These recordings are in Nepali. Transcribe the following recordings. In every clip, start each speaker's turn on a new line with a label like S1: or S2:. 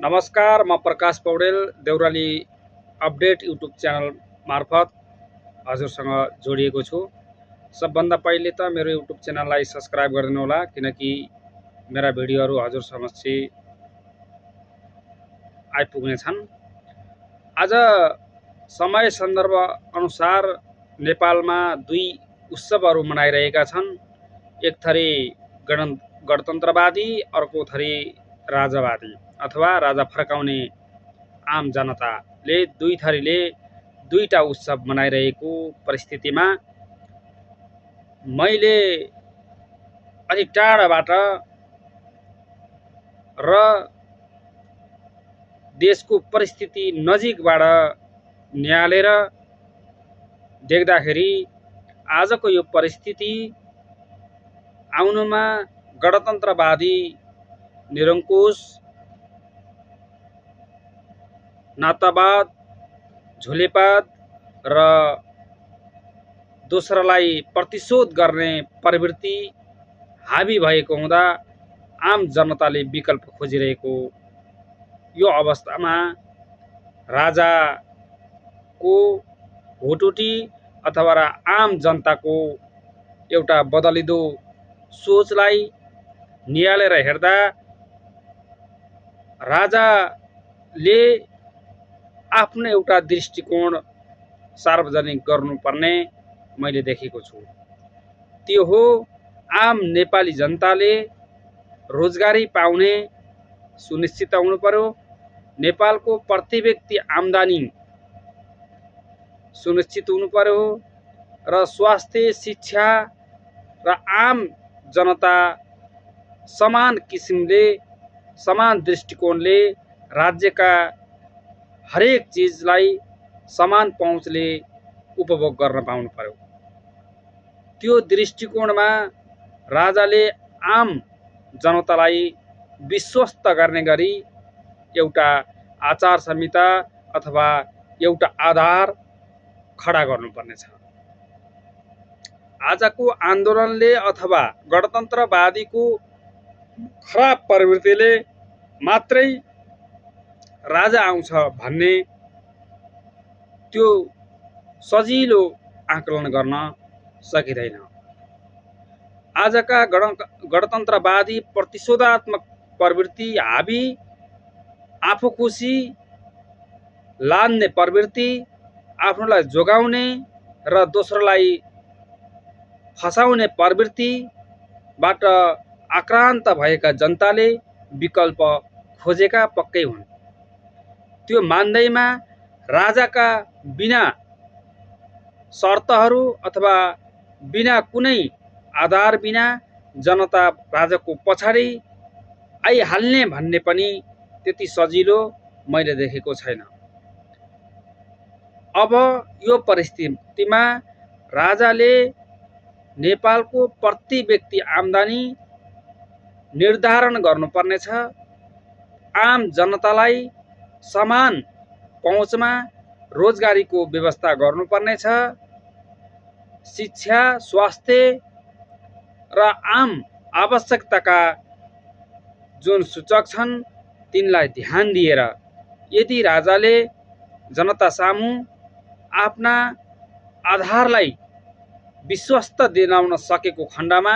S1: नमस्कार, म Prakash Paudel Deurali update YouTube channel मार्फत हजुरसँग जोडिएको छु। सबभन्दा पहिले त मेरो युट्युब च्यानललाई सब्स्क्राइब गरिदिनु होला, किनकि मेरा भिडियोहरू हजुर समक्ष आइपुग्ने छन्। आज समय सन्दर्भ अनुसार नेपालमा दुई उत्सवहरू मनाइरहेका छन्। एक थरी गणतन्त्रवादी, अर्को थरी राजावादी अथवा राजा फर्काउने आम जनताले दुई थरीले दुईटा उत्सव मनाइरहेको परिस्थितिमा मैले अलिक टाढाबाट र देशको परिस्थिति नजिकबाट निहालेर देख्दाखेरि आजको यो परिस्थिति आउनुमा गणतन्त्रवादी निरङ्कुश, नातावाद, झुलेपाद र दोस्रोलाई प्रतिशोध गर्ने प्रवृत्ति हावी भएको हुँदा आम जनताले विकल्प खोजिरहेको यो अवस्थामा राजाको भोटुटी अथवा आम जनताको एउटा बदलिदो सोचलाई निहालेर हेर्दा राजाले आफ्नो एउटा दृष्टिकोण सार्वजनिक गर्नुपर्ने मैले देखेको छु। त्यो हो आम नेपाली जनताले रोजगारी पाउने सुनिश्चित हुनु पर्यो, नेपालको प्रति व्यक्ति आम्दानी सुनिश्चित हुनु पर्यो र स्वास्थ्य, शिक्षा र आम जनता समान किसिमले, समान दृष्टिकोणले राज्यका हरेक चिजलाई समान पहुँचले उपभोग गर्न पाउनु पर्यो। त्यो दृष्टिकोणमा राजाले आम जनतालाई विश्वस्त गर्ने गरी एउटा आचार संहिता अथवा एउटा आधार खडा गर्नुपर्नेछ। आजको आन्दोलनले अथवा गणतन्त्रवादीको खराब प्रवृत्तिले मात्रै राजा आउँछ भन्ने त्यो सजिलो आकलन गर्न सकिँदैन। आजका गणतन्त्रवादी प्रतिशोधात्मक प्रवृत्ति हावी, आफू खुसी लान्ने प्रवृत्ति, आफ्नोलाई जोगाउने र दोस्रोलाई फसाउने प्रवृत्तिबाट आक्रान्त भएका जनताले विकल्प खोजेका पक्कै हुन्। त्यो मान्दैमा राजाका बिना शर्तहरू अथवा बिना कुनै आधार बिना जनता राजाको पछाडि आइहाल्ने भन्ने पनि त्यति सजिलो मैले देखेको छैन। अब यो परिस्थितिमा राजाले नेपालको प्रति व्यक्ति आम्दानी निर्धारण गर्नुपर्नेछ, आम जनतालाई समान पहुँचमा रोजगारीको व्यवस्था गर्नुपर्नेछ, शिक्षा, स्वास्थ्य र आम आवश्यकताका जुन सूचक छन् तिनलाई ध्यान दिएर यदि राजाले जनता सामु आफ्ना आधारलाई विश्वस्त दिलाउन सकेको खण्डमा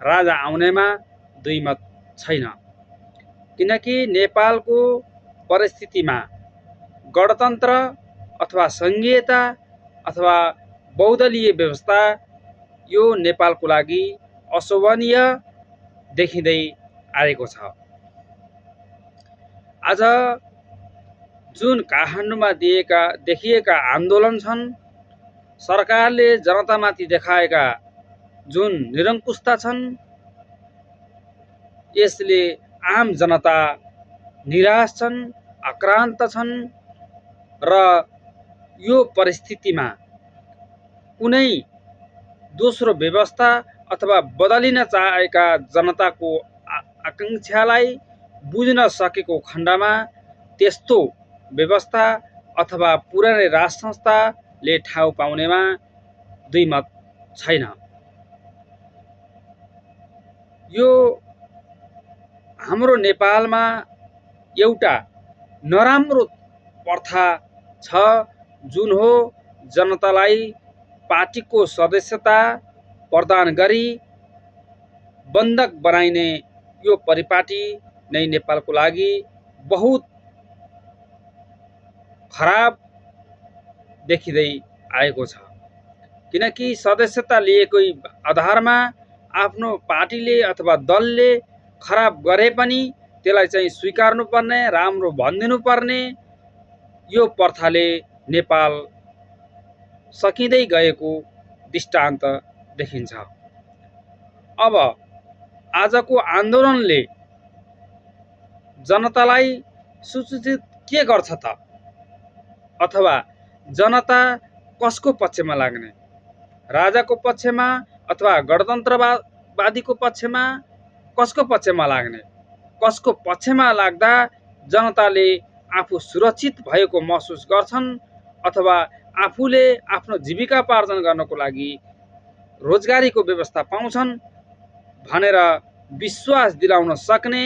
S1: राजा आउनेमा दुई मत छैन। किनकि नेपालको परिस्थितिमा गणतन्त्र अथवा संघीयता अथवा बहुदलीय व्यवस्था यो नेपालको लागि अशोभनीय देखिँदै आएको छ। आज जुन काठमाडौँमा देखिएका आन्दोलन छन्, सरकारले जनतामाथि देखाएका जुन निरङ्कुशता छन्, यसले आम जनता निराश छन्, आक्रान्त छन् र यो परिस्थितिमा कुनै दोस्रो व्यवस्था अथवा बदलिन चाहेका जनताको आकांक्षालाई बुझ्न सकेको खण्डमा त्यस्तो व्यवस्था अथवा पुरानै राज संस्थाले ठाउँ पाउनेमा दुई मत छैन। यो हाम्रो नेपालमा एउटा नराम्रो प्रथा छ, जुन हो जनतालाई पार्टीको सदस्यता प्रदान गरी बन्धक बनाइने यो परिपाटी नै नेपालको लागि बहुत खराब देखिँदै आएको छ। किनकि सदस्यता लिएको आधारमा आफ्नो पार्टीले अथवा दलले खराब गरे पनि त्यसलाई चाहिँ स्वीकार्नु पर्ने, राम्रो भनिदिनु पर्ने यो प्रथाले नेपाल सकिँदै गएको दृष्टान्त देखिन्छ। अब आजको आन्दोलनले जनतालाई सूचित के गर्छ त? अथवा जनता कसको पक्षमा लाग्ने? राजाको पक्षमा अथवा गणतन्त्रवादीको पक्षमा? कसको पक्षमा लाग्ने? कसको पक्षमा लाग्दा जनताले आफू सुरक्षित भएको महसुस गर्छन् अथवा आफूले आफ्नो जीविकापार्जन गर्नको लागि रोजगारीको व्यवस्था पाउँछन् भनेर विश्वास दिलाउन सक्ने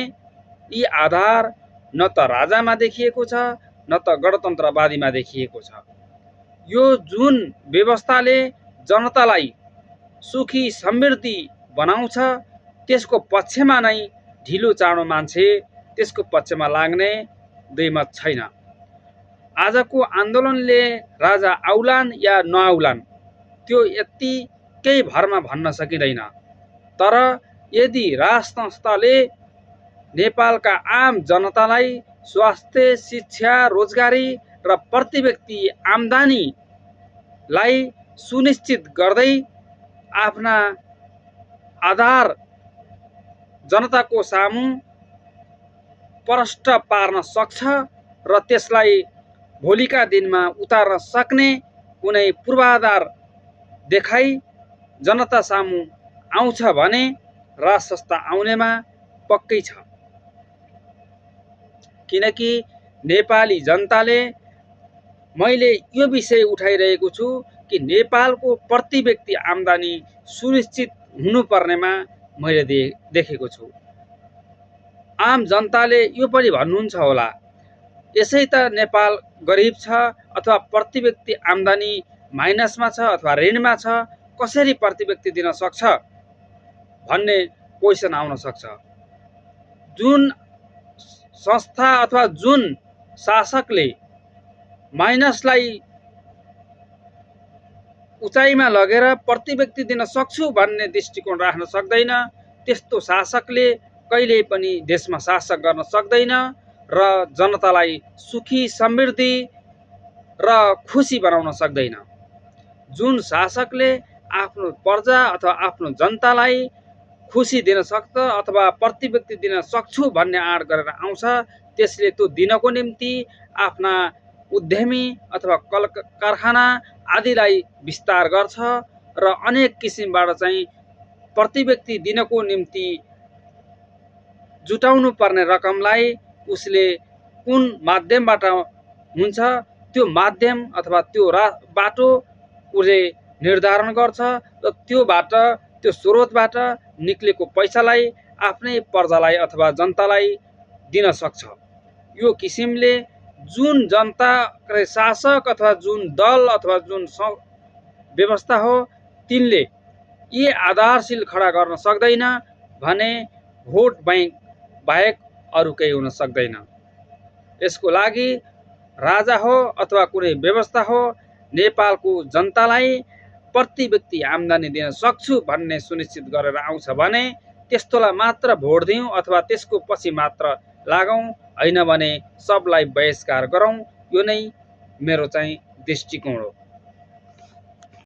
S1: यी आधार न त राजामा देखिएको छ, न त गणतन्त्रवादीमा देखिएको छ। यो जुन व्यवस्थाले जनतालाई सुखी समृद्धि बनाउँछ त्यसको पक्षमा नै ढिलो चाँडो मान्छे त्यसको पक्षमा लाग्ने दुईमत छैन। आजको आन्दोलनले राजा आउलान् या नआउलान् त्यो यत्तिकै भरमा भन्न सकिँदैन। तर यदि राज संस्थाले नेपालका आम जनतालाई स्वास्थ्य, शिक्षा, रोजगारी र प्रति व्यक्ति आम्दानीलाई सुनिश्चित गर्दै आफ्ना आधार जनताको सामु प्रष्ट पार्न सक्छ र त्यसलाई भोलिका दिनमा उतार्न सक्ने कुनै पूर्वाधार देखाई जनता सामु आउँछ भने राज संस्था आउनेमा पक्कै छ। किनकि नेपाली जनताले, मैले यो विषय उठाइरहेको छु कि नेपालको प्रति व्यक्ति आम्दानी सुनिश्चित हुनुपर्नेमा मैले देखेको छु। आम जनताले यो पनि भन्नुहुन्छ होला, यसै त नेपाल गरिब छ अथवा प्रति व्यक्ति आम्दानी माइनसमा छ अथवा ऋणमा छ, कसरी प्रति व्यक्ति दिन सक्छ भन्ने क्वेसन आउन सक्छ। जुन संस्था अथवा जुन शासकले माइनसलाई उचाइमा लगेर प्रति व्यक्ति दिन सक्छु भन्ने दृष्टिकोण राख्न सक्दैन, त्यस्तो शासकले कहिल्यै पनि देशमा शासक गर्न सक्दैन र जनतालाई सुखी समृद्धि र खुसी बनाउन सक्दैन। जुन शासकले आफ्नो प्रजा अथवा आफ्नो जनतालाई खुसी दिन सक्छ अथवा प्रति व्यक्ति दिन सक्छु भन्ने आँट गरेर आउँछ, त्यसले त्यो दिनको निम्ति आफ्ना उद्यमी अथवा कल कारखाना आदिलाई विस्तार गर्छ र अनेक किसिमबाट चाहिँ प्रति व्यक्ति दिनको निम्ति जुटाउनु पर्ने रकमलाई उसले कुन माध्यमबाट हुन्छ त्यो माध्यम अथवा त्यो बाटो उसले निर्धारण गर्छ र त्यो स्रोतबाट निक्लेको पैसालाई आफ्नै प्रजालाई अथवा जनतालाई दिन सक्छ। यो किसिमले जुन जनता शासक अथवा जुन दल अथवा जुन व्यवस्था हो तिनले यी आधारशील खडा गर्न सक्दैन भने भोट बैंक बाहेक अरू केही हुन सक्दैन। यसको लागि राजा हो अथवा कुनै व्यवस्था हो, नेपालको जनतालाई प्रति व्यक्ति आम्दानी दिन सक्छु भन्ने सुनिश्चित गरेर आउँछ भने त्यस्तोलाई मात्र भोट दिउँ अथवा त्यसको पछि मात्र लागौँ, होइन भने सबलाई बहिष्कार गरौँ। यो नै मेरो चाहिँ दृष्टिकोण हो।